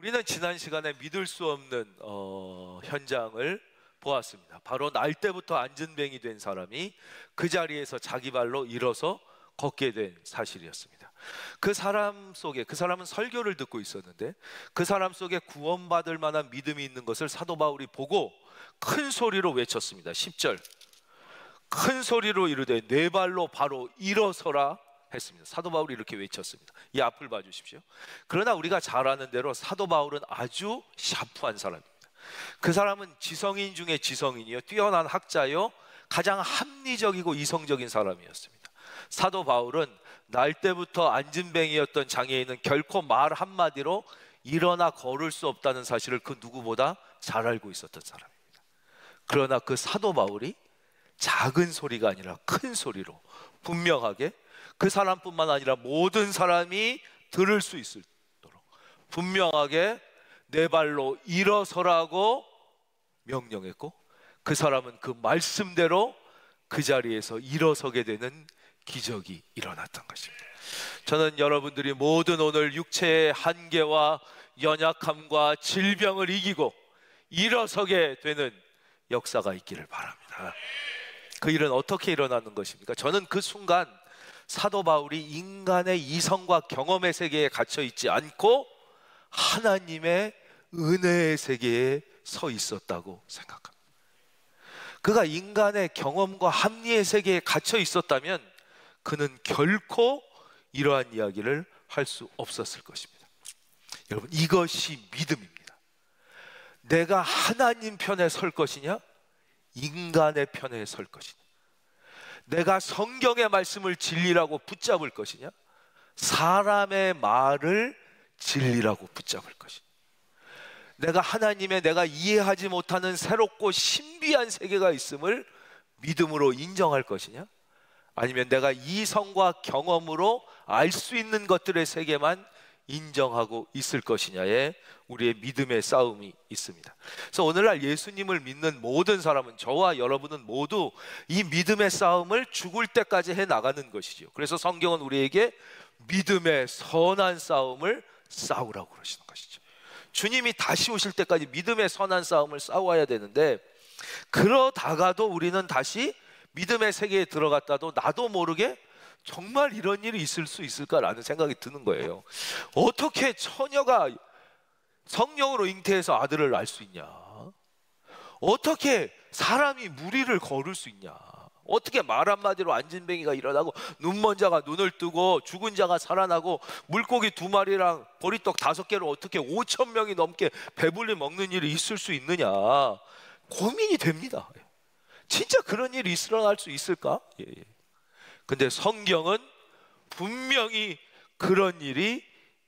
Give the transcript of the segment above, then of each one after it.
우리는 지난 시간에 믿을 수 없는 현장을 보았습니다. 바로 날 때부터 안진뱅이 된 사람이 그 자리에서 자기 발로 일어서 걷게 된 사실이었습니다. 그 사람 속에, 그 사람은 설교를 듣고 있었는데 그 사람 속에 구원받을 만한 믿음이 있는 것을 사도 바울이 보고 큰 소리로 외쳤습니다. 10절, 큰 소리로 이르되 네 발로 바로 일어서라 했습니다. 사도 바울이 이렇게 외쳤습니다. 이 앞을 봐주십시오. 그러나 우리가 잘 아는 대로 사도 바울은 아주 샤프한 사람입니다. 그 사람은 지성인 중에 지성인이요, 뛰어난 학자요, 가장 합리적이고 이성적인 사람이었습니다. 사도 바울은 날 때부터 안진뱅이였던 장애인은 결코 말 한마디로 일어나 걸을 수 없다는 사실을 그 누구보다 잘 알고 있었던 사람입니다. 그러나 그 사도 바울이 작은 소리가 아니라 큰 소리로 분명하게, 그 사람뿐만 아니라 모든 사람이 들을 수 있도록 분명하게 네 발로 일어서라고 명령했고, 그 사람은 그 말씀대로 그 자리에서 일어서게 되는 기적이 일어났던 것입니다. 저는 여러분들이 모든 오늘 육체의 한계와 연약함과 질병을 이기고 일어서게 되는 역사가 있기를 바랍니다. 그 일은 어떻게 일어나는 것입니까? 저는 그 순간 사도 바울이 인간의 이성과 경험의 세계에 갇혀 있지 않고 하나님의 은혜의 세계에 서 있었다고 생각합니다. 그가 인간의 경험과 합리의 세계에 갇혀 있었다면 그는 결코 이러한 이야기를 할 수 없었을 것입니다. 여러분, 이것이 믿음입니다. 내가 하나님 편에 설 것이냐, 인간의 편에 설 것이냐, 내가 성경의 말씀을 진리라고 붙잡을 것이냐, 사람의 말을 진리라고 붙잡을 것이냐, 내가 하나님의 내가 이해하지 못하는 새롭고 신비한 세계가 있음을 믿음으로 인정할 것이냐, 아니면 내가 이성과 경험으로 알 수 있는 것들의 세계만 인정하고 있을 것이냐에 우리의 믿음의 싸움이 있습니다. 그래서 오늘날 예수님을 믿는 모든 사람은, 저와 여러분은 모두 이 믿음의 싸움을 죽을 때까지 해나가는 것이죠. 그래서 성경은 우리에게 믿음의 선한 싸움을 싸우라고 그러시는 것이죠. 주님이 다시 오실 때까지 믿음의 선한 싸움을 싸워야 되는데, 그러다가도 우리는 다시 믿음의 세계에 들어갔다도 나도 모르게 정말 이런 일이 있을 수 있을까라는 생각이 드는 거예요. 어떻게 처녀가 성령으로 잉태해서 아들을 낳을 수 있냐? 어떻게 사람이 무리를 걸을 수 있냐? 어떻게 말 한마디로 안진뱅이가 일어나고 눈먼 자가 눈을 뜨고 죽은 자가 살아나고 물고기 2마리랑 보리떡 5개로 어떻게 5,000명이 넘게 배불리 먹는 일이 있을 수 있느냐? 고민이 됩니다. 진짜 그런 일이 일어날 수 있을까? 근데 성경은 분명히 그런 일이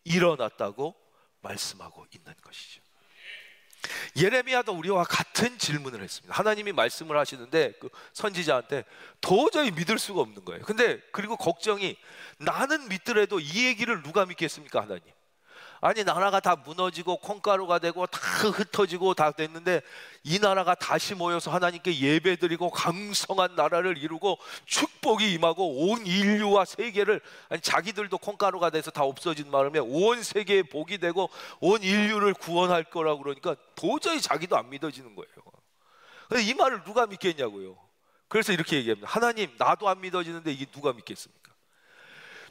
일어났다고 말씀하고 있는 것이죠. 예레미야도 우리와 같은 질문을 했습니다. 하나님이 말씀을 하시는데 그 선지자한테 도저히 믿을 수가 없는 거예요. 근데 그리고 걱정이, 나는 믿더라도 이 얘기를 누가 믿겠습니까, 하나님? 아니, 나라가 다 무너지고 콩가루가 되고 다 흩어지고 다 됐는데 이 나라가 다시 모여서 하나님께 예배드리고 강성한 나라를 이루고 축복이 임하고 온 인류와 세계를, 아니 자기들도 콩가루가 돼서 다 없어진 마음에 온 세계에 복이 되고 온 인류를 구원할 거라고 그러니까 도저히 자기도 안 믿어지는 거예요. 근데 이 말을 누가 믿겠냐고요. 그래서 이렇게 얘기합니다. 하나님, 나도 안 믿어지는데 이게 누가 믿겠습니까?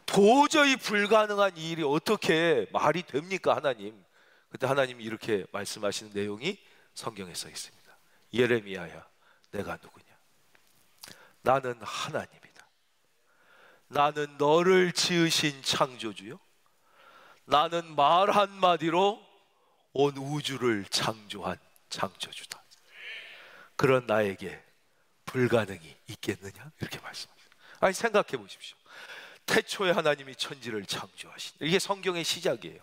도저히 불가능한 이 일이 어떻게 말이 됩니까, 하나님? 그때 하나님이 이렇게 말씀하시는 내용이 성경에 써 있습니다. 예레미야야, 내가 누구냐? 나는 하나님이다. 나는 너를 지으신 창조주요, 나는 말 한마디로 온 우주를 창조한 창조주다. 그런 나에게 불가능이 있겠느냐? 이렇게 말씀하십니다. 아니, 생각해 보십시오. 태초에 하나님이 천지를 창조하신, 이게 성경의 시작이에요.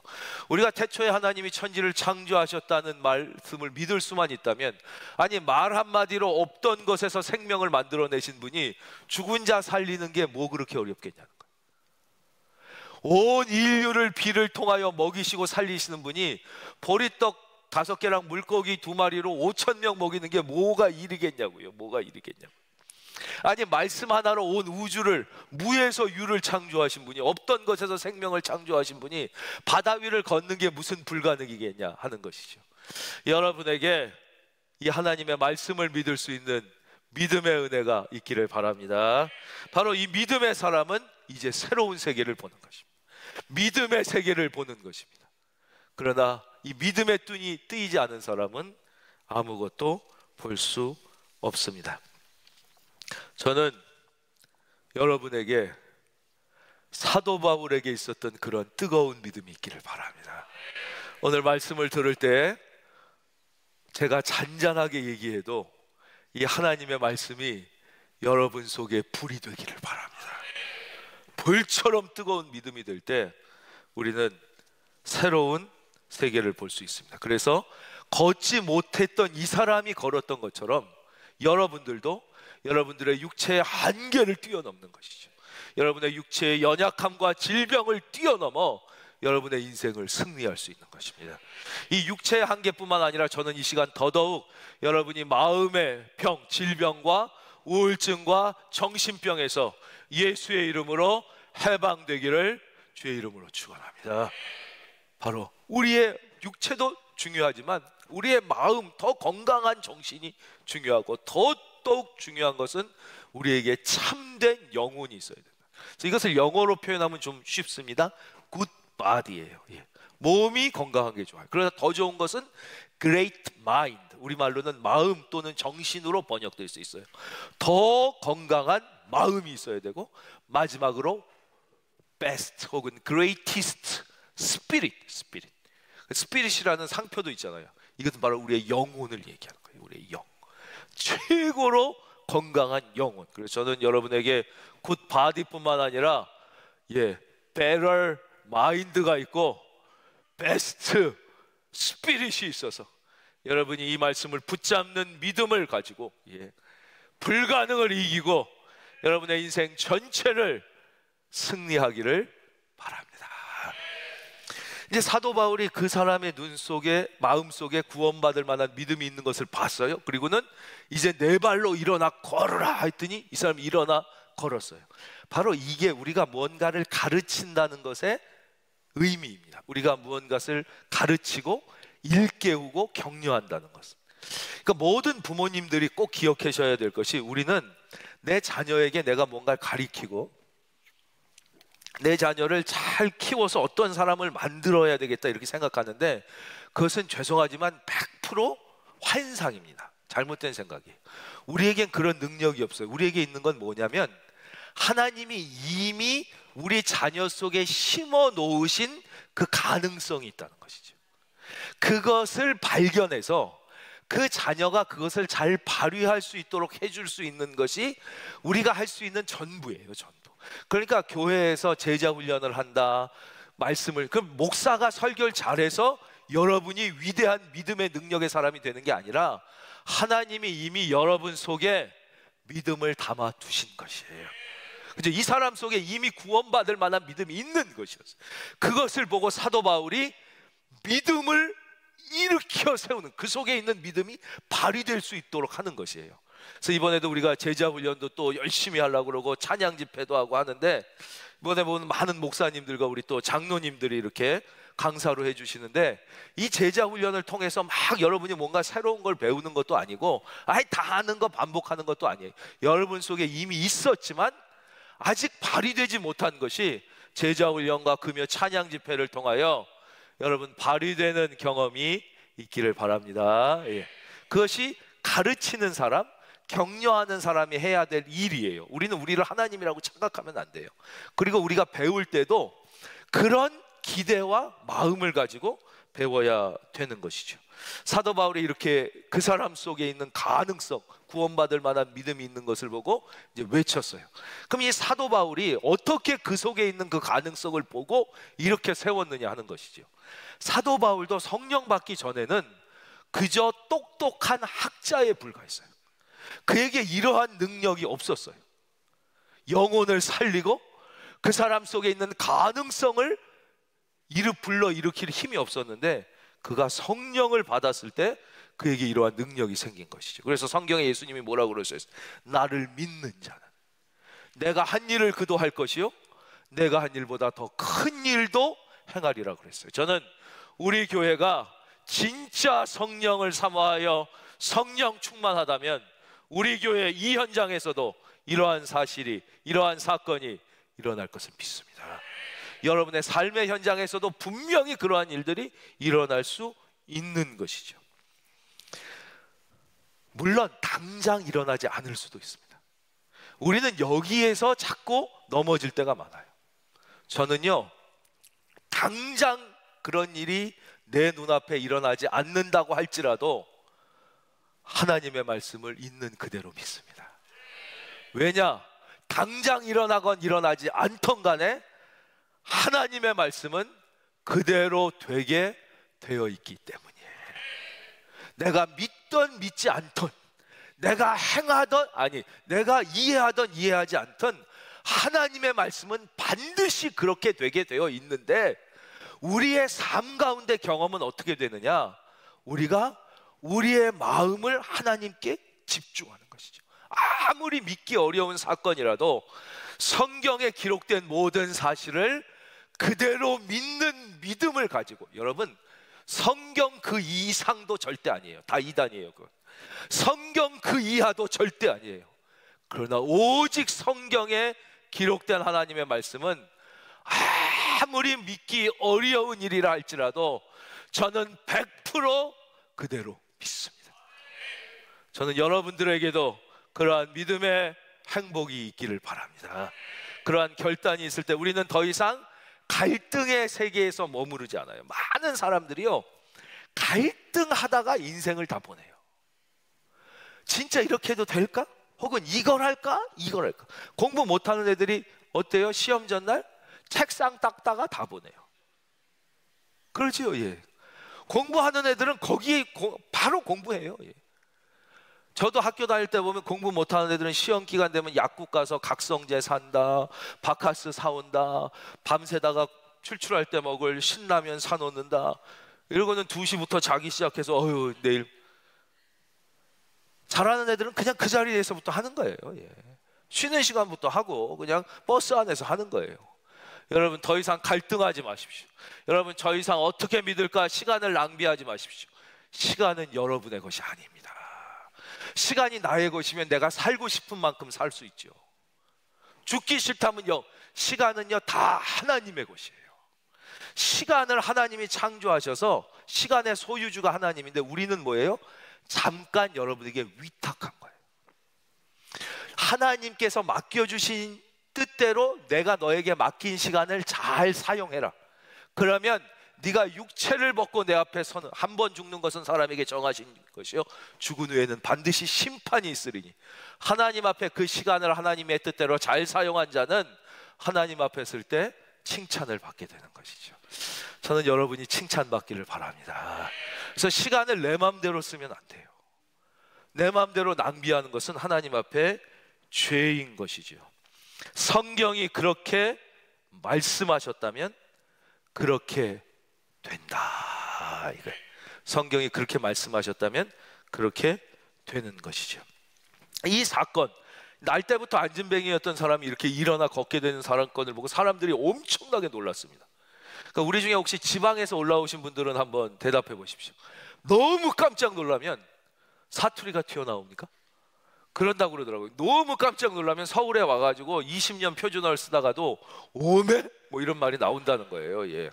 우리가 태초에 하나님이 천지를 창조하셨다는 말씀을 믿을 수만 있다면, 아니 말 한마디로 없던 것에서 생명을 만들어내신 분이 죽은 자 살리는 게 뭐 그렇게 어렵겠냐는 거예요. 온 인류를 비를 통하여 먹이시고 살리시는 분이 보리떡 5개랑 물고기 2마리로 5,000명 먹이는 게 뭐가 일이겠냐고요. 뭐가 일이겠냐고. 아니, 말씀 하나로 온 우주를, 무에서 유를 창조하신 분이, 없던 것에서 생명을 창조하신 분이 바다 위를 걷는 게 무슨 불가능이겠냐 하는 것이죠. 여러분에게 이 하나님의 말씀을 믿을 수 있는 믿음의 은혜가 있기를 바랍니다. 바로 이 믿음의 사람은 이제 새로운 세계를 보는 것입니다. 믿음의 세계를 보는 것입니다. 그러나 이 믿음의 눈이 뜨이지 않은 사람은 아무것도 볼 수 없습니다. 저는 여러분에게 사도 바울에게 있었던 그런 뜨거운 믿음이 있기를 바랍니다. 오늘 말씀을 들을 때 제가 잔잔하게 얘기해도 이 하나님의 말씀이 여러분 속에 불이 되기를 바랍니다. 불처럼 뜨거운 믿음이 될 때 우리는 새로운 세계를 볼 수 있습니다. 그래서 걷지 못했던 이 사람이 걸었던 것처럼 여러분들도 여러분들의 육체의 한계를 뛰어넘는 것이죠. 여러분의 육체의 연약함과 질병을 뛰어넘어 여러분의 인생을 승리할 수 있는 것입니다. 이 육체의 한계뿐만 아니라 저는 이 시간 더더욱 여러분이 마음의 병, 질병과 우울증과 정신병에서 예수의 이름으로 해방되기를 주의 이름으로 축원합니다. 바로 우리의 육체도 중요하지만 우리의 마음, 더 건강한 정신이 중요하고 더더욱 중요한 것은 우리에게 참된 영혼이 있어야 된다. 그래서 이것을 영어로 표현하면 좀 쉽습니다. good body예요. 예. 몸이 건강한 게 좋아요. 그러나 더 좋은 것은 great mind, 우리말로는 마음 또는 정신으로 번역될 수 있어요. 더 건강한 마음이 있어야 되고, 마지막으로 best 혹은 greatest spirit. 스피릿이라는 상표도 있잖아요. 이것은 바로 우리의 영혼을 얘기하는 거예요. 우리의 영, 최고로 건강한 영혼. 그래서 저는 여러분에게 굿 바디뿐만 아니라 better mind가 있고 베스트 스피릿이 있어서 여러분이 이 말씀을 붙잡는 믿음을 가지고 불가능을 이기고 여러분의 인생 전체를 승리하기를 바랍니다. 이제 사도 바울이 그 사람의 눈 속에, 마음 속에 구원받을 만한 믿음이 있는 것을 봤어요. 그리고는 이제 네 발로 일어나 걸어라 했더니 이 사람이 일어나 걸었어요. 바로 이게 우리가 무언가를 가르친다는 것의 의미입니다. 우리가 무언가를 가르치고 일깨우고 격려한다는 것. 그러니까 모든 부모님들이 꼭 기억하셔야 될 것이, 우리는 내 자녀에게 내가 뭔가를 가르치고 내 자녀를 잘 키워서 어떤 사람을 만들어야 되겠다 이렇게 생각하는데, 그것은 죄송하지만 100% 환상입니다. 잘못된 생각이에요. 우리에겐 그런 능력이 없어요. 우리에게 있는 건 뭐냐면, 하나님이 이미 우리 자녀 속에 심어 놓으신 그 가능성이 있다는 것이죠. 그것을 발견해서 그 자녀가 그것을 잘 발휘할 수 있도록 해줄 수 있는 것이 우리가 할 수 있는 전부예요. 전부. 그러니까 교회에서 제자 훈련을 한다, 말씀을, 그 목사가 설교를 잘해서 여러분이 위대한 믿음의 능력의 사람이 되는 게 아니라 하나님이 이미 여러분 속에 믿음을 담아 두신 것이에요. 그죠? 이 사람 속에 이미 구원받을 만한 믿음이 있는 것이었어요. 그것을 보고 사도 바울이 믿음을 일으켜 세우는, 그 속에 있는 믿음이 발휘될 수 있도록 하는 것이에요. 그래서 이번에도 우리가 제자 훈련도 또 열심히 하려고 그러고 찬양 집회도 하고 하는데, 이번에 보면 많은 목사님들과 우리 또 장로님들이 이렇게 강사로 해주시는데, 이 제자 훈련을 통해서 막 여러분이 뭔가 새로운 걸 배우는 것도 아니고 아예 다 아는 거 반복하는 것도 아니에요. 여러분 속에 이미 있었지만 아직 발휘되지 못한 것이 제자 훈련과 금요 찬양 집회를 통하여 여러분 발휘되는 경험이 있기를 바랍니다. 그것이 가르치는 사람, 격려하는 사람이 해야 될 일이에요. 우리는 우리를 하나님이라고 착각하면 안 돼요. 그리고 우리가 배울 때도 그런 기대와 마음을 가지고 배워야 되는 것이죠. 사도 바울이 이렇게 그 사람 속에 있는 가능성, 구원받을 만한 믿음이 있는 것을 보고 이제 외쳤어요. 그럼 이 사도 바울이 어떻게 그 속에 있는 그 가능성을 보고 이렇게 세웠느냐 하는 것이죠. 사도 바울도 성령 받기 전에는 그저 똑똑한 학자에 불과했어요. 그에게 이러한 능력이 없었어요. 영혼을 살리고 그 사람 속에 있는 가능성을 불러 일으킬 힘이 없었는데, 그가 성령을 받았을 때 그에게 이러한 능력이 생긴 것이죠. 그래서 성경에 예수님이 뭐라고 그러셨어요? 나를 믿는 자는 내가 한 일을 그도 할 것이요 내가 한 일보다 더 큰 일도 행하리라 그랬어요. 저는 우리 교회가 진짜 성령을 사모하여 성령 충만하다면 우리 교회 이 현장에서도 이러한 사실이, 이러한 사건이 일어날 것을 믿습니다. 여러분의 삶의 현장에서도 분명히 그러한 일들이 일어날 수 있는 것이죠. 물론 당장 일어나지 않을 수도 있습니다. 우리는 여기에서 자꾸 넘어질 때가 많아요. 저는요, 당장 그런 일이 내 눈앞에 일어나지 않는다고 할지라도 하나님의 말씀을 있는 그대로 믿습니다. 왜냐? 당장 일어나건 일어나지 않던 간에 하나님의 말씀은 그대로 되게 되어 있기 때문이에요. 내가 믿던 믿지 않던, 내가 행하던, 아니 내가 이해하던 이해하지 않던 하나님의 말씀은 반드시 그렇게 되게 되어 있는데, 우리의 삶 가운데 경험은 어떻게 되느냐? 우리가 우리의 마음을 하나님께 집중하는 것이죠. 아무리 믿기 어려운 사건이라도 성경에 기록된 모든 사실을 그대로 믿는 믿음을 가지고, 여러분 성경 그 이상도 절대 아니에요. 다 이단이에요. 그건. 성경 그 이하도 절대 아니에요. 그러나 오직 성경에 기록된 하나님의 말씀은 아무리 믿기 어려운 일이라 할지라도 저는 100% 그대로 믿습니다. 저는 여러분들에게도 그러한 믿음의 행복이 있기를 바랍니다. 그러한 결단이 있을 때 우리는 더 이상 갈등의 세계에서 머무르지 않아요. 많은 사람들이요, 갈등하다가 인생을 다 보내요. 진짜 이렇게 해도 될까? 혹은 이걸 할까? 이걸 할까? 공부 못하는 애들이 어때요? 시험 전날 책상 닦다가 다 보내요. 그렇지요. 예. 공부하는 애들은 거기에 바로 공부해요. 예. 저도 학교 다닐 때 보면 공부 못하는 애들은 시험 기간 되면 약국 가서 각성제 산다, 바카스 사온다, 밤새다가 출출할 때 먹을 신라면 사놓는다. 이러고는 2시부터 자기 시작해서 어휴 내일. 잘하는 애들은 그냥 그 자리에서부터 하는 거예요. 예. 쉬는 시간부터 하고 그냥 버스 안에서 하는 거예요. 여러분 더 이상 갈등하지 마십시오. 여러분 더 이상 어떻게 믿을까 시간을 낭비하지 마십시오. 시간은 여러분의 것이 아닙니다. 시간이 나의 것이면 내가 살고 싶은 만큼 살 수 있죠. 죽기 싫다면요, 시간은요 다 하나님의 것이에요. 시간을 하나님이 창조하셔서 시간의 소유주가 하나님인데 우리는 뭐예요? 잠깐 여러분에게 위탁한 거예요. 하나님께서 맡겨주신 뜻대로 내가 너에게 맡긴 시간을 잘 사용해라. 그러면 네가 육체를 벗고 내 앞에 서는, 한 번 죽는 것은 사람에게 정하신 것이요 죽은 후에는 반드시 심판이 있으리니, 하나님 앞에 그 시간을 하나님의 뜻대로 잘 사용한 자는 하나님 앞에 설 때 칭찬을 받게 되는 것이죠. 저는 여러분이 칭찬받기를 바랍니다. 그래서 시간을 내 마음대로 쓰면 안 돼요. 내 마음대로 낭비하는 것은 하나님 앞에 죄인 것이죠. 성경이 그렇게 말씀하셨다면 그렇게 된다. 이거예요. 성경이 그렇게 말씀하셨다면 그렇게 되는 것이죠. 이 사건, 날 때부터 안진뱅이였던 사람이 이렇게 일어나 걷게 되는 사건을 보고 사람들이 엄청나게 놀랐습니다. 그러니까 우리 중에 혹시 지방에서 올라오신 분들은 한번 대답해 보십시오. 너무 깜짝 놀라면 사투리가 튀어나옵니까? 그런다고 그러더라고요. 너무 깜짝 놀라면 서울에 와가지고 20년 표준어를 쓰다가도 오메? 뭐 이런 말이 나온다는 거예요. 예.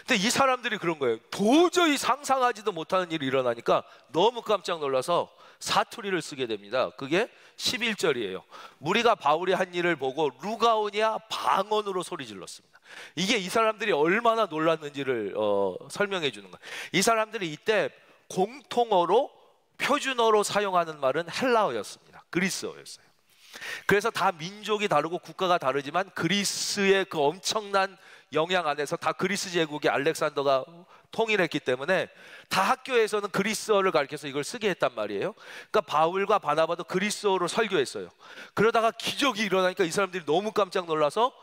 근데 이 사람들이 그런 거예요. 도저히 상상하지도 못하는 일이 일어나니까 너무 깜짝 놀라서 사투리를 쓰게 됩니다. 그게 11절이에요. 무리가 바울이 한 일을 보고 루가오니아 방언으로 소리 질렀습니다. 이게 이 사람들이 얼마나 놀랐는지를 설명해 주는 거예요. 이 사람들이 이때 공통어로 표준어로 사용하는 말은 헬라어였습니다. 그리스어였어요. 그래서 다 민족이 다르고 국가가 다르지만 그리스의 그 엄청난 영향 안에서 다 그리스 제국의 알렉산더가 통일했기 때문에 다 학교에서는 그리스어를 가르쳐서 이걸 쓰게 했단 말이에요. 그러니까 바울과 바나바도 그리스어로 설교했어요. 그러다가 기적이 일어나니까 이 사람들이 너무 깜짝 놀라서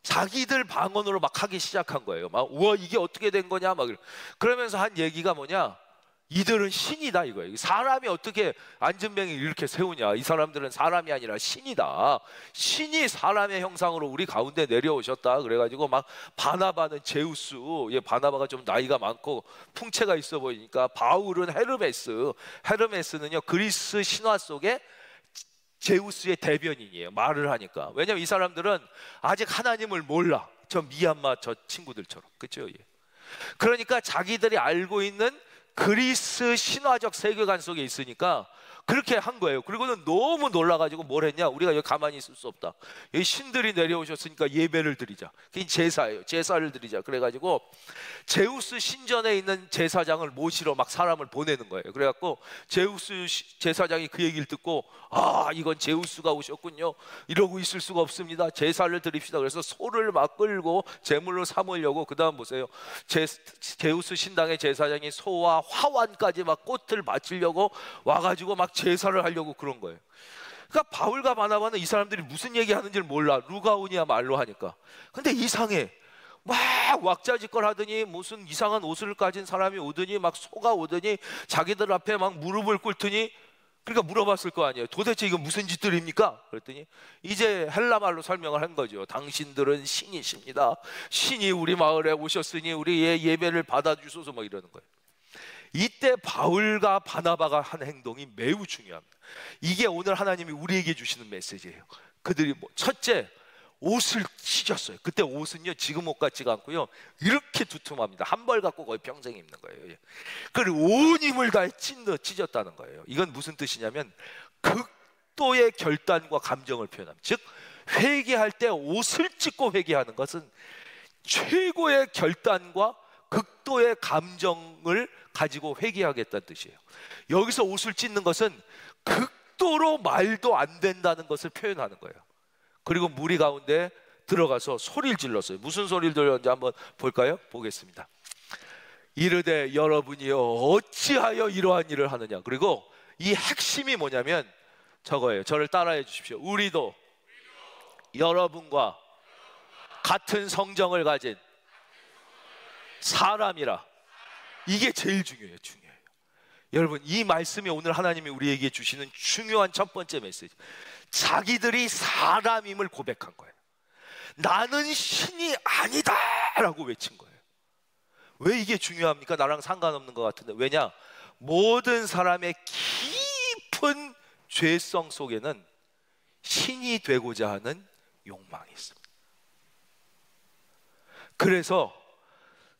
자기들 방언으로 막 하기 시작한 거예요. 막 우와 이게 어떻게 된 거냐 막 그러면서 한 얘기가 뭐냐, 이들은 신이다 이거예요. 사람이 어떻게 안진뱅이를 이렇게 세우냐, 이 사람들은 사람이 아니라 신이다, 신이 사람의 형상으로 우리 가운데 내려오셨다. 그래가지고 막 바나바는 제우스, 얘 바나바가 좀 나이가 많고 풍채가 있어 보이니까, 바울은 헤르메스, 헤르메스는요 그리스 신화 속에 제우스의 대변인이에요. 말을 하니까. 왜냐면 이 사람들은 아직 하나님을 몰라. 저 미얀마 저 친구들처럼, 그렇죠? 예. 그러니까 자기들이 알고 있는 그리스 신화적 세계관 속에 있으니까 그렇게 한 거예요. 그리고는 너무 놀라가지고 뭘 했냐, 우리가 여기 가만히 있을 수 없다, 여기 신들이 내려오셨으니까 예배를 드리자. 그게 제사예요. 제사를 드리자. 그래가지고 제우스 신전에 있는 제사장을 모시러 막 사람을 보내는 거예요. 그래갖고 제우스 제사장이 그 얘기를 듣고, 아 이건 제우스가 오셨군요, 이러고 있을 수가 없습니다, 제사를 드립시다. 그래서 소를 막 끌고 제물로 삼으려고, 그 다음 보세요, 제우스 신당의 제사장이 소와 화환까지 막 꽃을 바치려고 와가지고 막 제사를 하려고 그런 거예요. 그러니까 바울과 바나바는 이 사람들이 무슨 얘기하는지를 몰라. 루가오니아 말로 하니까. 근데 이상해. 막 왁자지껄 하더니 무슨 이상한 옷을 가진 사람이 오더니 막 소가 오더니 자기들 앞에 막 무릎을 꿇더니, 그러니까 물어봤을 거 아니에요. 도대체 이거 무슨 짓들입니까? 그랬더니 이제 헬라 말로 설명을 한 거죠. 당신들은 신이십니다. 신이 우리 마을에 오셨으니 우리의 예배를 받아주소서, 막 이러는 거예요. 이때 바울과 바나바가 한 행동이 매우 중요합니다. 이게 오늘 하나님이 우리에게 주시는 메시지예요. 그들이 첫째, 옷을 찢었어요. 그때 옷은요 지금 옷 같지가 않고요 이렇게 두툼합니다. 한 벌 갖고 거의 평생 입는 거예요. 그리고 온 힘을 다해 찢었다는 거예요. 이건 무슨 뜻이냐면 극도의 결단과 감정을 표현합니다. 즉 회개할 때 옷을 찢고 회개하는 것은 최고의 결단과 극도의 감정을 가지고 회개하겠다는 뜻이에요. 여기서 옷을 찢는 것은 극도로 말도 안 된다는 것을 표현하는 거예요. 그리고 무리 가운데 들어가서 소리를 질렀어요. 무슨 소리를 들었는지 한번 볼까요? 보겠습니다. 이르되 여러분이여 어찌하여 이러한 일을 하느냐. 그리고 이 핵심이 뭐냐면 저거예요. 저를 따라해 주십시오. 우리도 여러분과 같은 성정을 가진 사람이라. 이게 제일 중요해요. 여러분, 이 말씀이 오늘 하나님이 우리에게 주시는 중요한 첫 번째 메시지. 자기들이 사람임을 고백한 거예요. 나는 신이 아니다 라고 외친 거예요. 왜 이게 중요합니까? 나랑 상관없는 것 같은데. 왜냐? 모든 사람의 깊은 죄성 속에는 신이 되고자 하는 욕망이 있습니다. 그래서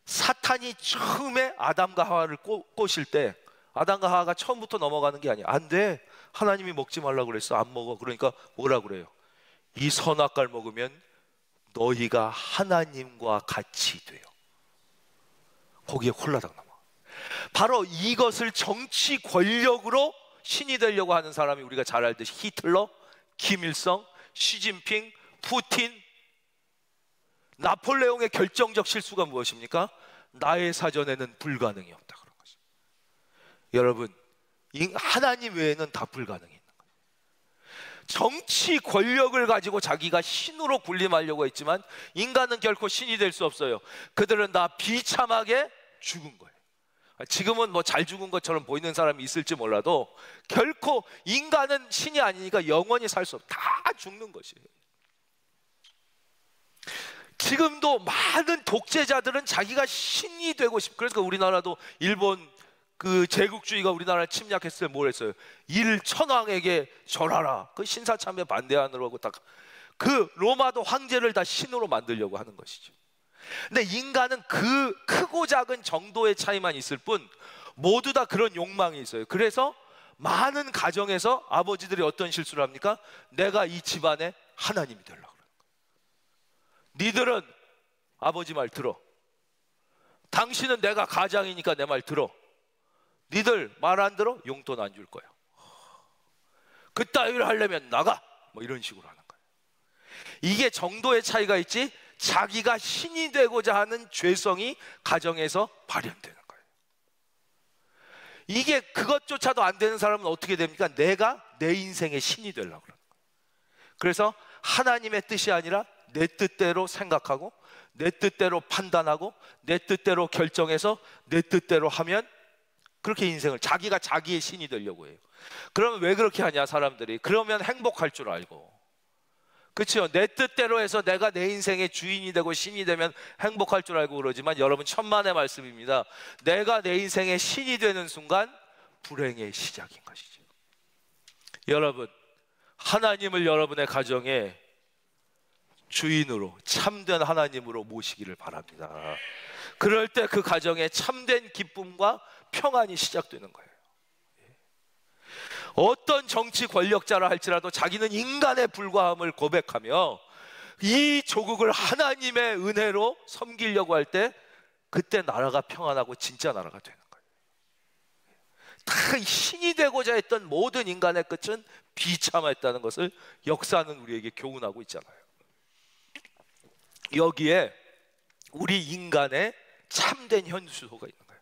사탄이 처음에 아담과 하와를 꼬실 때 아담과 하와가 처음부터 넘어가는 게 아니야. 안 돼, 하나님이 먹지 말라고 그랬어, 안 먹어. 그러니까 뭐라 그래요? 이 선악과를 먹으면 너희가 하나님과 같이 돼요. 거기에 홀라당 넘어. 바로 이것을 정치 권력으로 신이 되려고 하는 사람이 우리가 잘 알듯이 히틀러, 김일성, 시진핑, 푸틴, 나폴레옹의 결정적 실수가 무엇입니까? 나의 사전에는 불가능이 없다 그런 거죠. 여러분, 하나님 외에는 다 불가능이 있는 거예요. 정치 권력을 가지고 자기가 신으로 군림하려고 했지만 인간은 결코 신이 될 수 없어요. 그들은 다 비참하게 죽은 거예요. 지금은 뭐 잘 죽은 것처럼 보이는 사람이 있을지 몰라도 결코 인간은 신이 아니니까 영원히 살 수 없어. 다 죽는 것이에요. 지금도 많은 독재자들은 자기가 신이 되고 싶고, 그래서 우리나라도 일본 그 제국주의가 우리나라를 침략했을 때 뭘 했어요? 일천왕에게 절하라. 그 신사참배 반대하느라고 다 그 로마도 황제를 다 신으로 만들려고 하는 것이죠. 근데 인간은 그 크고 작은 정도의 차이만 있을 뿐 모두 다 그런 욕망이 있어요. 그래서 많은 가정에서 아버지들이 어떤 실수를 합니까? 내가 이 집안의 하나님이 되려고 그러는 거예요. 니들은 아버지 말 들어. 당신은 내가 가장이니까 내 말 들어. 니들 말 안 들어? 용돈 안 줄 거야. 그따위를 하려면 나가. 뭐 이런 식으로 하는 거예요. 이게 정도의 차이가 있지, 자기가 신이 되고자 하는 죄성이 가정에서 발현되는 거예요. 이게 그것조차도 안 되는 사람은 어떻게 됩니까? 내가 내 인생의 신이 되려고 그러는 거예요. 그래서 하나님의 뜻이 아니라 내 뜻대로 생각하고 내 뜻대로 판단하고 내 뜻대로 결정해서 내 뜻대로 하면 그렇게 인생을 자기가 자기의 신이 되려고 해요. 그러면 왜 그렇게 하냐 사람들이. 그러면 행복할 줄 알고. 그렇죠? 내 뜻대로 해서 내가 내 인생의 주인이 되고 신이 되면 행복할 줄 알고 그러지만 여러분 천만의 말씀입니다. 내가 내 인생의 신이 되는 순간 불행의 시작인 것이죠. 여러분, 하나님을 여러분의 가정에 주인으로 참된 하나님으로 모시기를 바랍니다. 그럴 때 그 가정에 참된 기쁨과 평안이 시작되는 거예요. 어떤 정치 권력자라 할지라도 자기는 인간에 불과함을 고백하며 이 조국을 하나님의 은혜로 섬기려고 할 때 그때 나라가 평안하고 진짜 나라가 되는 거예요. 다 신이 되고자 했던 모든 인간의 끝은 비참했다는 것을 역사는 우리에게 교훈하고 있잖아요. 여기에 우리 인간의 참된 현수소가 있는 거예요.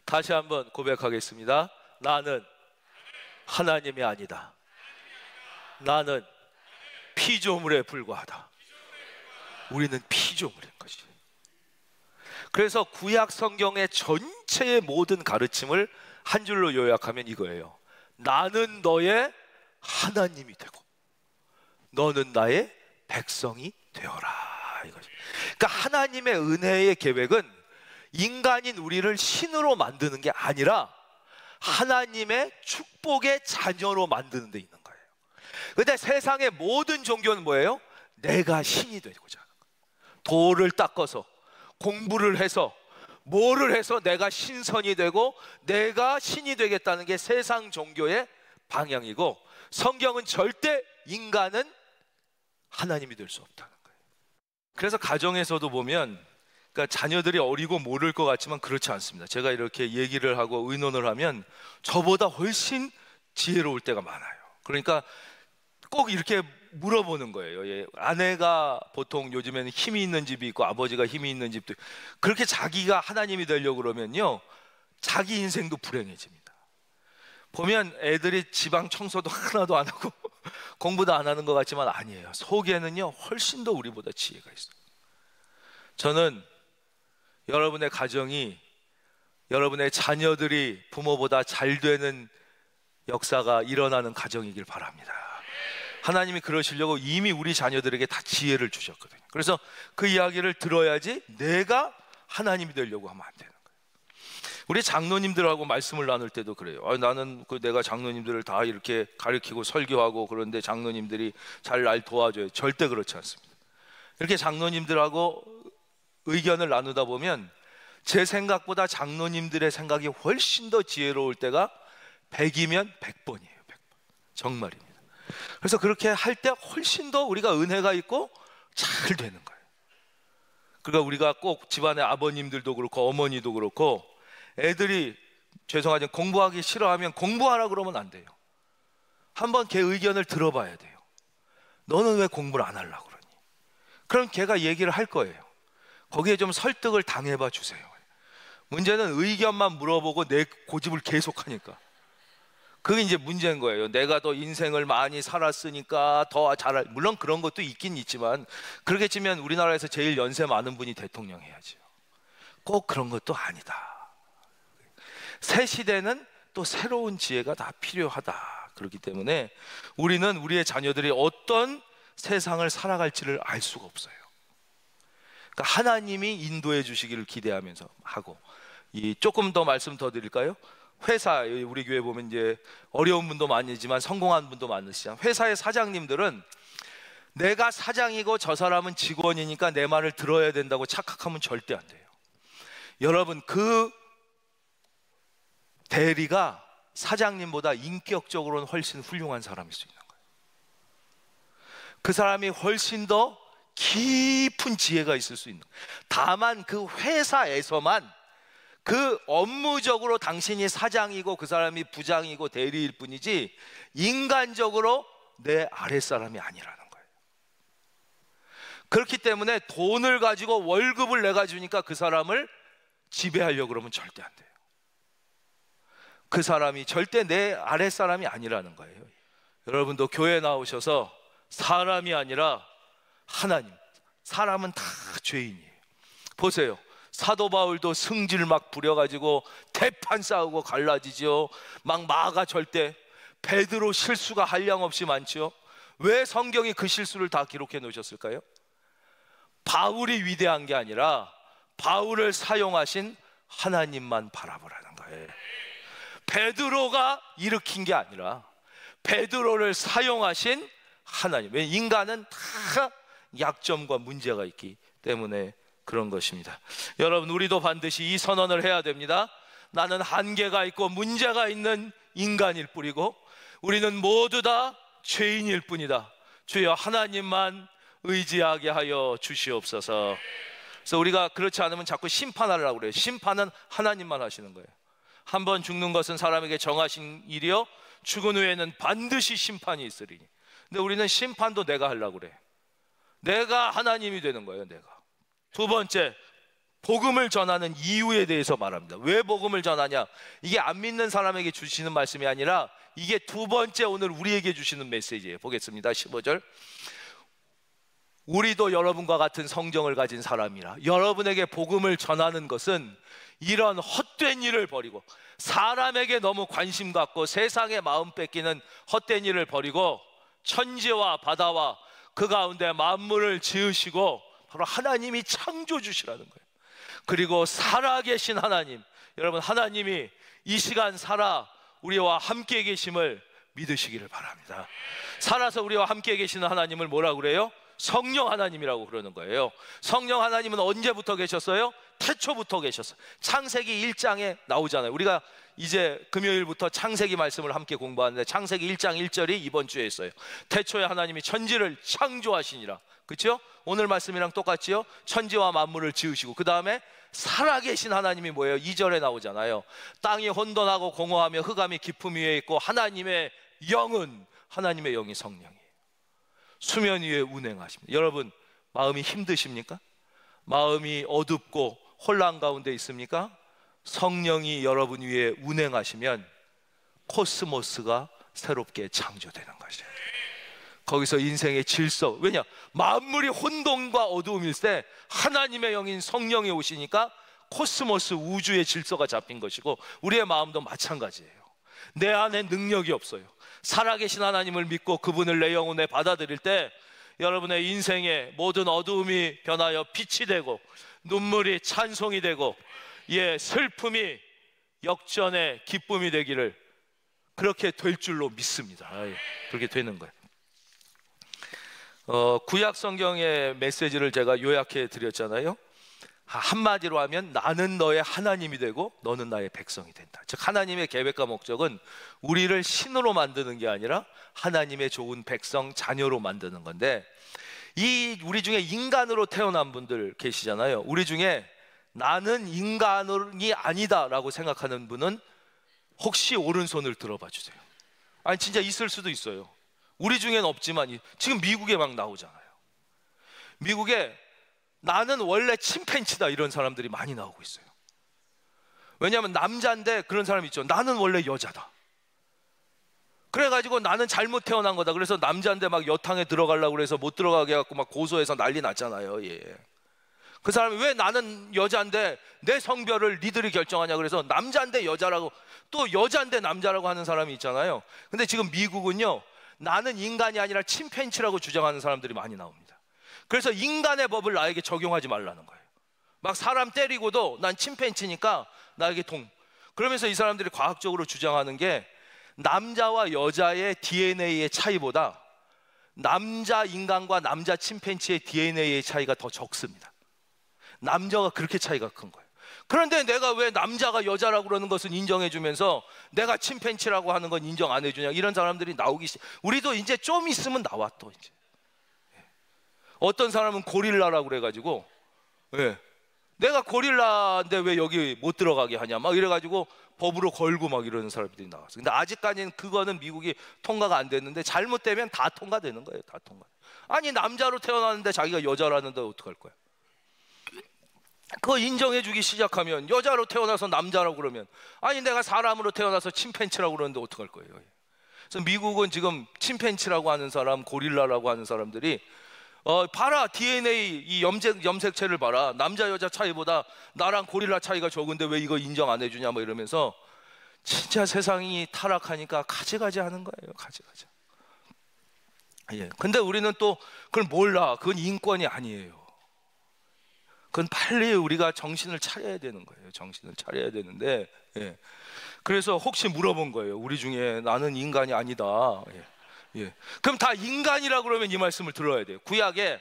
다시 한번 고백하겠습니다. 나는 하나님이 아니다. 나는 피조물에 불과하다. 우리는 피조물인 것이. 그래서 구약 성경의 전체의 모든 가르침을 한 줄로 요약하면 이거예요. 나는 너의 하나님이 되고 너는 나의 백성이 되어라, 이거죠. 그러니까 하나님의 은혜의 계획은 인간인 우리를 신으로 만드는 게 아니라 하나님의 축복의 자녀로 만드는 데 있는 거예요. 근데 세상의 모든 종교는 뭐예요? 내가 신이 되고자 하는 거예요. 돌을 닦아서 공부를 해서 뭐를 해서 내가 신선이 되고 내가 신이 되겠다는 게 세상 종교의 방향이고, 성경은 절대 인간은 하나님이 될 수 없다는 거예요. 그래서 가정에서도 보면, 그러니까 자녀들이 어리고 모를 것 같지만 그렇지 않습니다. 제가 이렇게 얘기를 하고 의논을 하면 저보다 훨씬 지혜로울 때가 많아요. 그러니까 꼭 이렇게 물어보는 거예요. 예, 아내가 보통 요즘에는 힘이 있는 집이 있고 아버지가 힘이 있는 집도 있고, 그렇게 자기가 하나님이 되려고 그러면요 자기 인생도 불행해집니다. 보면 애들이 집안 청소도 하나도 안 하고 공부도 안 하는 것 같지만 아니에요. 속에는요 훨씬 더 우리보다 지혜가 있어요. 저는 여러분의 가정이, 여러분의 자녀들이 부모보다 잘 되는 역사가 일어나는 가정이길 바랍니다. 하나님이 그러시려고 이미 우리 자녀들에게 다 지혜를 주셨거든요. 그래서 그 이야기를 들어야지 내가 하나님이 되려고 하면 안 되는 거예요. 우리 장로님들하고 말씀을 나눌 때도 그래요. 나는 내가 장로님들을 다 이렇게 가르치고 설교하고 그런데 장로님들이 잘 날 도와줘요. 절대 그렇지 않습니다. 이렇게 장로님들하고 의견을 나누다 보면 제 생각보다 장로님들의 생각이 훨씬 더 지혜로울 때가 100이면 100번이에요. 100번. 정말입니다. 그래서 그렇게 할 때 훨씬 더 우리가 은혜가 있고 잘 되는 거예요. 그러니까 우리가 꼭 집안의 아버님들도 그렇고 어머니도 그렇고 애들이 죄송하지만 공부하기 싫어하면 공부하라 그러면 안 돼요. 한번 걔 의견을 들어봐야 돼요. 너는 왜 공부를 안 하려고 그러니? 그럼 걔가 얘기를 할 거예요. 거기에 좀 설득을 당해봐 주세요. 문제는 의견만 물어보고 내 고집을 계속하니까 그게 이제 문제인 거예요. 내가 더 인생을 많이 살았으니까 더 잘할, 물론 그런 것도 있긴 있지만 그렇게 치면 우리나라에서 제일 연세 많은 분이 대통령 해야죠. 꼭 그런 것도 아니다. 새 시대는 또 새로운 지혜가 다 필요하다. 그렇기 때문에 우리는 우리의 자녀들이 어떤 세상을 살아갈지를 알 수가 없어요. 그러니까 하나님이 인도해 주시기를 기대하면서 하고, 조금 더 말씀 더 드릴까요? 회사, 우리 교회 보면 이제 어려운 분도 많이지만 성공한 분도 많으시잖아요. 회사의 사장님들은 내가 사장이고 저 사람은 직원이니까 내 말을 들어야 된다고 착각하면 절대 안 돼요. 여러분, 그 대리가 사장님보다 인격적으로는 훨씬 훌륭한 사람일 수 있는 거예요. 그 사람이 훨씬 더 깊은 지혜가 있을 수 있는 거예요. 다만 그 회사에서만 그 업무적으로 당신이 사장이고 그 사람이 부장이고 대리일 뿐이지 인간적으로 내 아랫사람이 아니라는 거예요. 그렇기 때문에 돈을 가지고 월급을 내가 주니까 그 사람을 지배하려고 그러면 절대 안 돼요. 그 사람이 절대 내 아랫사람이 아니라는 거예요. 여러분도 교회 나오셔서 사람이 아니라 하나님, 사람은 다 죄인이에요. 보세요. 사도 바울도 승질 막 부려가지고 대판 싸우고 갈라지죠. 막 마가 절대, 베드로 실수가 한량없이 많죠. 왜 성경이 그 실수를 다 기록해 놓으셨을까요? 바울이 위대한 게 아니라 바울을 사용하신 하나님만 바라보라는 거예요. 베드로가 일으킨 게 아니라 베드로를 사용하신 하나님. 왜? 인간은 다 약점과 문제가 있기 때문에 그런 것입니다. 여러분, 우리도 반드시 이 선언을 해야 됩니다. 나는 한계가 있고 문제가 있는 인간일 뿐이고 우리는 모두 다 죄인일 뿐이다. 주여 하나님만 의지하게 하여 주시옵소서. 그래서 우리가 그렇지 않으면 자꾸 심판하려고 그래요. 심판은 하나님만 하시는 거예요. 한번 죽는 것은 사람에게 정하신 일이요 죽은 후에는 반드시 심판이 있으리니. 근데 우리는 심판도 내가 하려고 그래. 내가 하나님이 되는 거예요. 내가. 두 번째, 복음을 전하는 이유에 대해서 말합니다. 왜 복음을 전하냐? 이게 안 믿는 사람에게 주시는 말씀이 아니라 이게 두 번째 오늘 우리에게 주시는 메시지예요. 보겠습니다. 15절. 우리도 여러분과 같은 성정을 가진 사람이라 여러분에게 복음을 전하는 것은 이런 헛된 일을 버리고 사람에게 너무 관심 갖고 세상에 마음 뺏기는 헛된 일을 버리고 천지와 바다와 그 가운데 만물을 지으시고 바로 하나님이 창조주시라는 거예요. 그리고 살아계신 하나님, 여러분 하나님이 이 시간 살아 우리와 함께 계심을 믿으시기를 바랍니다. 살아서 우리와 함께 계시는 하나님을 뭐라고 그래요? 성령 하나님이라고 그러는 거예요. 성령 하나님은 언제부터 계셨어요? 태초부터 계셨어요. 창세기 1장에 나오잖아요. 우리가 이제 금요일부터 창세기 말씀을 함께 공부하는데 창세기 1장 1절이 이번 주에 있어요. 태초에 하나님이 천지를 창조하시니라. 그렇죠? 오늘 말씀이랑 똑같지요? 천지와 만물을 지으시고 그 다음에 살아계신 하나님이 뭐예요? 2절에 나오잖아요. 땅이 혼돈하고 공허하며 흑암이 깊음 위에 있고 하나님의 영은, 하나님의 영이 성령이에요. 수면 위에 운행하십니다. 여러분 마음이 힘드십니까? 마음이 어둡고 혼란 가운데 있습니까? 성령이 여러분 위에 운행하시면 코스모스가 새롭게 창조되는 것이에요. 거기서 인생의 질서, 왜냐? 만물이 혼돈과 어두움일 때 하나님의 영인 성령이 오시니까 코스모스 우주의 질서가 잡힌 것이고 우리의 마음도 마찬가지예요. 내 안에 능력이 없어요. 살아계신 하나님을 믿고 그분을 내 영혼에 받아들일 때 여러분의 인생의 모든 어두움이 변하여 빛이 되고 눈물이 찬송이 되고 슬픔이 역전의 기쁨이 되기를 그렇게 될 줄로 믿습니다. 그렇게 되는 거예요. 구약 성경의 메시지를 제가 요약해 드렸잖아요. 한마디로 하면 나는 너의 하나님이 되고 너는 나의 백성이 된다. 즉 하나님의 계획과 목적은 우리를 신으로 만드는 게 아니라 하나님의 좋은 백성, 자녀로 만드는 건데 우리 중에 인간으로 태어난 분들 계시잖아요. 우리 중에 나는 인간이 아니다 라고 생각하는 분은 혹시 오른손을 들어봐 주세요. 아니 진짜 있을 수도 있어요. 우리 중에는 없지만 지금 미국에 막 나오잖아요. 미국에 나는 원래 침팬치다 이런 사람들이 많이 나오고 있어요. 왜냐하면 남자인데 그런 사람 있죠. 나는 원래 여자다. 그래가지고 나는 잘못 태어난 거다. 그래서 남자인데 막 여탕에 들어가려고 그래서 못 들어가게 해갖고 막 고소해서 난리 났잖아요. 그 사람이 왜 나는 여자인데 내 성별을 니들이 결정하냐 그래서 남자인데 여자라고 또 여자인데 남자라고 하는 사람이 있잖아요. 근데 지금 미국은요 나는 인간이 아니라 침팬치라고 주장하는 사람들이 많이 나옵니다. 그래서 인간의 법을 나에게 적용하지 말라는 거예요. 막 사람 때리고도 난 침팬치니까 나에게 그러면서 이 사람들이 과학적으로 주장하는 게 남자와 여자의 DNA의 차이보다 남자 인간과 남자 침팬치의 DNA의 차이가 더 적습니다. 남자가 그렇게 차이가 큰 거예요. 그런데 내가 왜 남자가 여자라고 그러는 것은 인정해주면서 내가 침팬치라고 하는 건 인정 안 해주냐 이런 사람들이 우리도 이제 좀 있으면 나와 또 이제 어떤 사람은 고릴라라고 그래가지고 내가 고릴라인데 왜 여기 못 들어가게 하냐 막 이래가지고 법으로 걸고 막 이러는 사람들이 나왔어요. 근데 아직까지는 그거는 미국이 통과가 안 됐는데 잘못되면 다 통과되는 거예요. 다 통과. 아니 남자로 태어났는데 자기가 여자라는데 어떡할 거야? 그거 인정해주기 시작하면 여자로 태어나서 남자라고 그러면 아니 내가 사람으로 태어나서 침팬치라고 그러는데 어떡할 거예요? 그래서 미국은 지금 침팬치라고 하는 사람, 고릴라라고 하는 사람들이 봐라, DNA 이 염색체를 봐라. 남자 여자 차이보다 나랑 고릴라 차이가 적은데 왜 이거 인정 안 해주냐 뭐 이러면서 진짜 세상이 타락하니까 가지가지 하는 거예요. 가지가지. 예. 근데 우리는 또 그걸 몰라. 그건 인권이 아니에요. 그건 빨리 우리가 정신을 차려야 되는 거예요. 정신을 차려야 되는데, 예. 그래서 혹시 물어본 거예요. 우리 중에 나는 인간이 아니다. 예. 예. 그럼 다 인간이라 그러면 이 말씀을 들어야 돼요. 구약에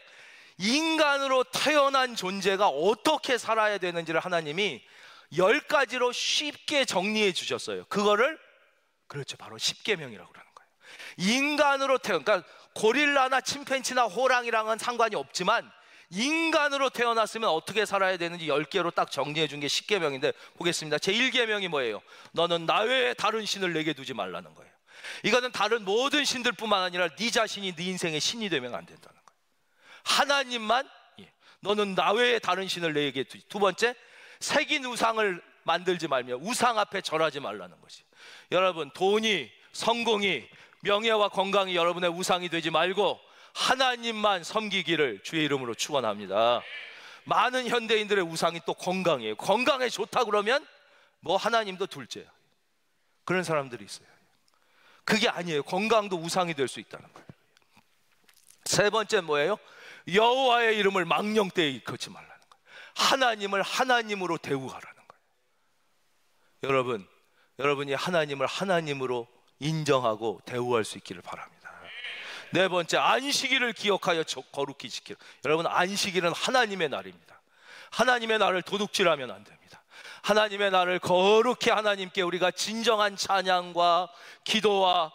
인간으로 태어난 존재가 어떻게 살아야 되는지를 하나님이 10가지로 쉽게 정리해 주셨어요. 그거를 그렇죠, 바로 십계명이라고 그러는 거예요. 인간으로 그러니까 고릴라나 침팬지나 호랑이랑은 상관이 없지만 인간으로 태어났으면 어떻게 살아야 되는지 10개로 딱 정리해 준 게 십계명인데, 보겠습니다. 제1계명이 뭐예요? 너는 나 외에 다른 신을 내게 두지 말라는 거예요. 이거는 다른 모든 신들뿐만 아니라 네 자신이 네 인생의 신이 되면 안 된다는 거예요. 하나님만, 너는 나 외에 다른 신을 내게 두지. 두 번째, 새긴 우상을 만들지 말며 우상 앞에 절하지 말라는 것이. 여러분, 돈이, 성공이, 명예와 건강이 여러분의 우상이 되지 말고 하나님만 섬기기를 주의 이름으로 축원합니다. 많은 현대인들의 우상이 또 건강이에요. 건강에 좋다 그러면 뭐 하나님도 둘째야. 그런 사람들이 있어요. 그게 아니에요. 건강도 우상이 될 수 있다는 거예요. 세 번째 뭐예요? 여호와의 이름을 망령되이 일컫지 말라는 거예요. 하나님을 하나님으로 대우하라는 거예요. 여러분이 하나님을 하나님으로 인정하고 대우할 수 있기를 바랍니다. 네 번째, 안식일을 기억하여 거룩히 지키라. 여러분, 안식일은 하나님의 날입니다. 하나님의 날을 도둑질하면 안 됩니다. 하나님의 날을 거룩히 하나님께 우리가 진정한 찬양과 기도와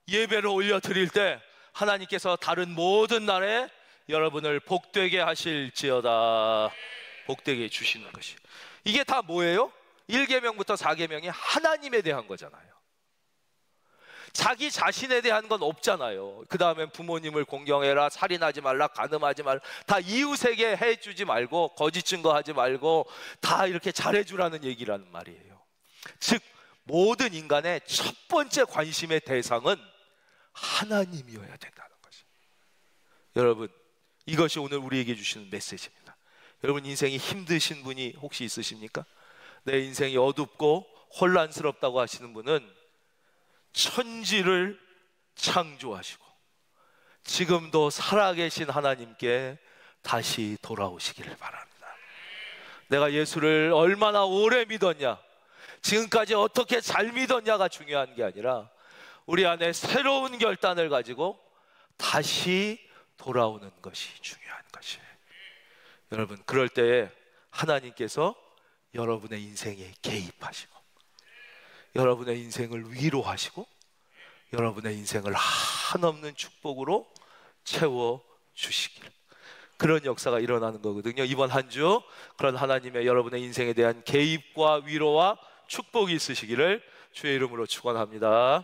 예배를 올려드릴 때 하나님께서 다른 모든 날에 여러분을 복되게 하실지어다. 복되게 해주시는 것이. 이게 다 뭐예요? 1계명부터 4계명이 하나님에 대한 거잖아요. 자기 자신에 대한 건 없잖아요. 그 다음엔 부모님을 공경해라, 살인하지 말라, 간음하지 말라, 다 이웃에게 해주지 말고, 거짓 증거하지 말고, 다 이렇게 잘해주라는 얘기라는 말이에요. 즉 모든 인간의 첫 번째 관심의 대상은 하나님이어야 된다는 것이. 여러분, 이것이 오늘 우리에게 주시는 메시지입니다. 여러분, 인생이 힘드신 분이 혹시 있으십니까? 내 인생이 어둡고 혼란스럽다고 하시는 분은 천지를 창조하시고 지금도 살아계신 하나님께 다시 돌아오시기를 바랍니다. 내가 예수를 얼마나 오래 믿었냐, 지금까지 어떻게 잘 믿었냐가 중요한 게 아니라 우리 안에 새로운 결단을 가지고 다시 돌아오는 것이 중요한 것이에요. 여러분, 그럴 때에 하나님께서 여러분의 인생에 개입하시고 여러분의 인생을 위로하시고 여러분의 인생을 한없는 축복으로 채워주시길, 그런 역사가 일어나는 거거든요. 이번 한 주 그런 하나님의 여러분의 인생에 대한 개입과 위로와 축복이 있으시기를 주의 이름으로 축원합니다.